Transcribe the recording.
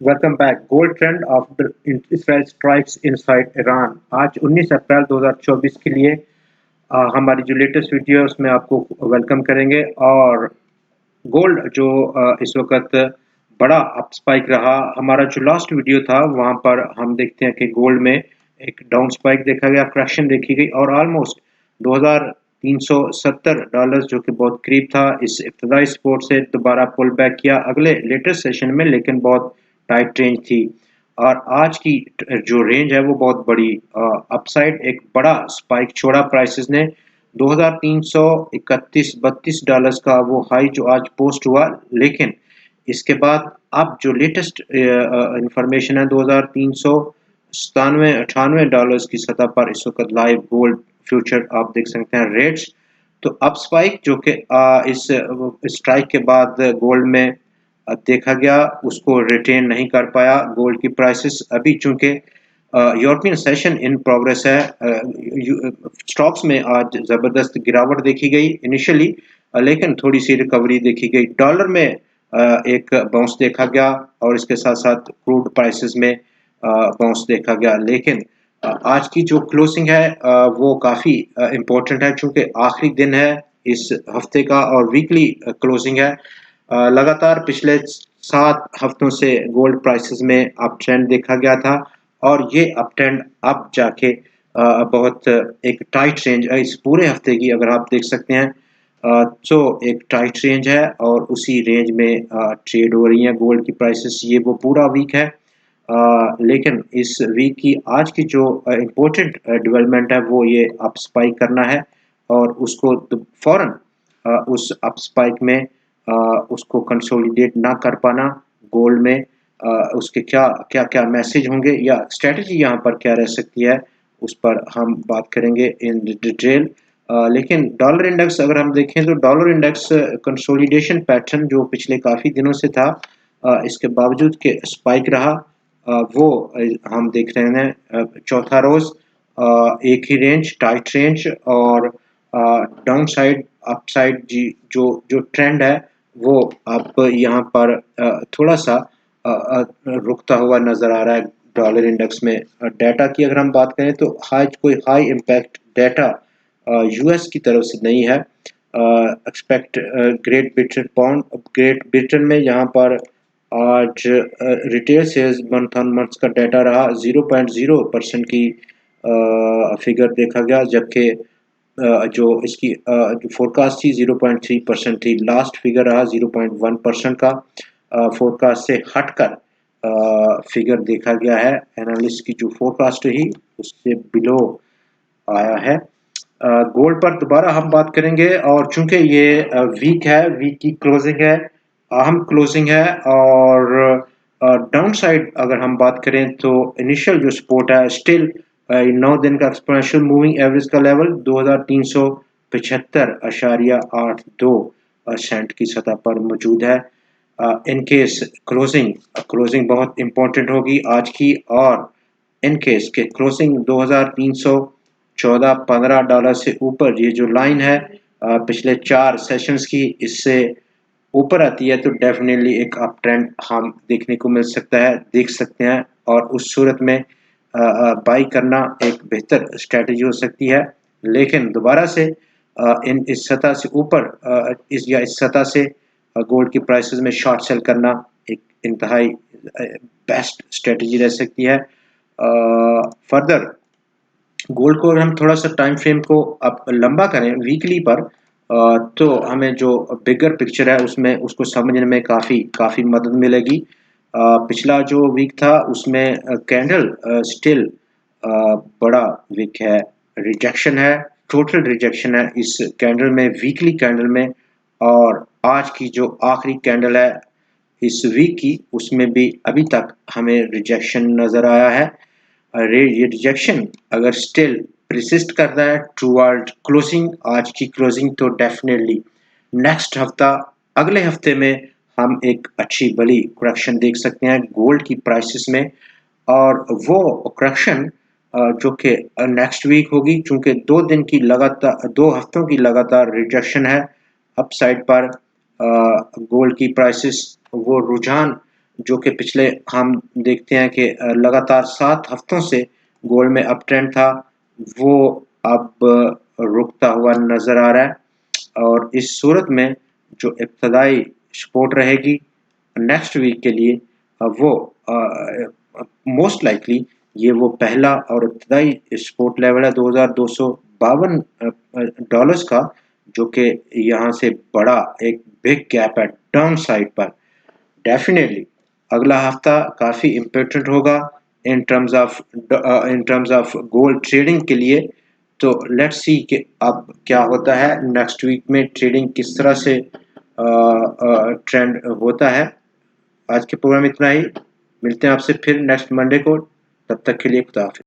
Welcome back. Gold trend after Israel strikes inside Iran. आज 19 अप्रैल 2024 के लिए हमारी जो लेटेस्ट वीडियो है उसमें आपको वेलकम करेंगे। और गोल्ड जो इस वक्त बड़ा अप स्पाइक रहा। हमारा जो लास्ट वीडियो था वहां पर हम देखते हैं कि गोल्ड में एक डाउन स्पाइक देखा गया, करेक्शन देखी गई और ऑलमोस्ट 2370 डॉलर्स जो कि बहुत करीब था इस इब्तदाई सपोर्ट से दोबारा पुल बैक किया अगले लेटेस्ट सेशन में, लेकिन बहुत टाइट रेंज थी। और आज की जो रेंज है वो बहुत बड़ी अपसाइड एक बड़ा स्पाइक छोड़ा प्राइसेस ने। 2331-32 डॉलर्स का वो हाई जो आज पोस्ट हुआ, लेकिन इसके बाद अब जो लेटेस्ट इंफॉर्मेशन है 2397-98 डॉलर्स की सतह पर इस वक्त लाइव गोल्ड फ्यूचर आप देख सकते हैं रेट्स। तो अप स्पाइक जो कि इस स्ट्राइक के बाद गोल्ड में देखा गया उसको रिटेन नहीं कर पाया गोल्ड की प्राइसेस अभी, चूंकि यूरोपियन सेशन इन प्रोग्रेस है। स्टॉक्स में आज जबरदस्त गिरावट देखी गई इनिशियली, लेकिन थोड़ी सी रिकवरी देखी गई। डॉलर में एक बाउंस देखा गया और इसके साथ साथ क्रूड प्राइसेस में बाउंस देखा गया, लेकिन आज की जो क्लोजिंग है वो काफ़ी इम्पोर्टेंट है, चूंकि आखिरी दिन है इस हफ्ते का और वीकली क्लोजिंग है। लगातार पिछले 7 हफ्तों से गोल्ड प्राइसेस में अप ट्रेंड देखा गया था और ये अप ट्रेंड अब जाके बहुत एक टाइट रेंज इस पूरे हफ्ते की अगर आप देख सकते हैं तो एक टाइट रेंज है और उसी रेंज में ट्रेड हो रही है गोल्ड की प्राइसेस। ये वो पूरा वीक है, लेकिन इस वीक की आज की जो इम्पोर्टेंट डेवलपमेंट है वो ये अप स्पाइक करना है और उसको फौरन उस अप स्पाइक में उसको कंसोलिडेट ना कर पाना गोल्ड में, उसके क्या क्या क्या मैसेज होंगे या स्ट्रेटजी यहाँ पर क्या रह सकती है उस पर हम बात करेंगे इन डिटेल। लेकिन डॉलर इंडेक्स अगर हम देखें तो डॉलर इंडेक्स कंसोलिडेशन पैटर्न जो पिछले काफ़ी दिनों से था, इसके बावजूद के स्पाइक रहा, वो हम देख रहे हैं चौथा रोज एक ही रेंज टाइट रेंज और डाउन साइड अप साइड जी जो जो ट्रेंड है वो अब यहाँ पर थोड़ा सा रुकता हुआ नजर आ रहा है डॉलर इंडेक्स में। डाटा की अगर हम बात करें तो कोई हाई इम्पैक्ट डाटा यूएस की तरफ से नहीं है। Expect Great Britain pound Great Britain में यहाँ पर आज retail sales month on month का डाटा रहा 0.0% की फिगर देखा गया, जबकि जो इसकी जो फोरकास्ट थी 0.3% थी। लास्ट फिगर रहा 0.1% का फोरकास्ट से हटकर फिगर देखा गया है। एनालिस्ट की जो फोरकास्ट रही उससे बिलो आया है। गोल्ड पर दोबारा हम बात करेंगे और चूंकि ये वीक है, वीक की क्लोजिंग है, अहम क्लोजिंग है और डाउन साइड अगर हम बात करें तो इनिशियल जो सपोर्ट है स्टिल 9 दिन का एक्सपोनेंशियल मूविंग एवरेज का लेवल 2375.82 सेंट की सतह पर मौजूद है। इन केस क्लोजिंग क्लोजिंग बहुत इंपॉर्टेंट होगी आज की, और इन केस के क्लोजिंग 2314-15 डॉलर से ऊपर ये जो लाइन है पिछले 4 सेशंस की इससे ऊपर आती है तो डेफिनेटली एक अप ट्रेंड हम देखने को मिल सकता है, देख सकते हैं, और उस सूरत में बाई करना एक बेहतर स्ट्रेटजी हो सकती है। लेकिन दोबारा से इन इस सतह से ऊपर इस सतह से गोल्ड की प्राइसेस में शॉर्ट सेल करना एक इंतहाई बेस्ट स्ट्रेटजी रह सकती है। फर्दर गोल्ड को अगर हम थोड़ा सा टाइम फ्रेम को अब लंबा करें वीकली पर, तो हमें जो बिगर पिक्चर है उसमें उसको समझने में काफ़ी काफ़ी मदद मिलेगी। पिछला जो वीक था उसमें कैंडल स्टिल बड़ा वीक है, रिजेक्शन है, टोटल रिजेक्शन है इस कैंडल में, वीकली कैंडल में। और आज की जो आखिरी कैंडल है इस वीक की उसमें भी अभी तक हमें रिजेक्शन नज़र आया है। ये रिजेक्शन अगर स्टिल प्रसिस्ट करता है टुवर्ड क्लोजिंग आज की क्लोजिंग तो डेफिनेटली नेक्स्ट हफ्ता अगले हफ्ते में हम एक अच्छी बड़ी करेक्शन देख सकते हैं गोल्ड की प्राइसेस में। और वो करेक्शन जो कि नेक्स्ट वीक होगी, चूंकि 2 दिन की लगातार 2 हफ्तों की लगातार रिजेक्शन है अपसाइड पर गोल्ड की प्राइसेस, वो रुझान जो कि पिछले हम देखते हैं कि लगातार 7 हफ्तों से गोल्ड में अप ट्रेंड था, वो अब रुकता हुआ नज़र आ रहा है और इस सूरत में जो इब्तदाई सपोर्ट रहेगी नेक्स्ट वीक के लिए वो मोस्ट लाइकली ये वो पहला और इब्तदाई सपोर्ट लेवल है $2252 का, जो कि यहाँ से बड़ा एक बिग गैप है डाउन साइड पर। डेफिनेटली अगला हफ्ता काफ़ी इम्पोर्टेंट होगा in terms of gold trading के लिए। तो लेट्स सी कि अब क्या होता है नेक्स्ट वीक में, ट्रेडिंग किस तरह से ट्रेंड होता है। आज के प्रोग्राम इतना ही, मिलते हैं आपसे फिर नेक्स्ट मंडे को, तब तक के लिए खुदा हाफिज़।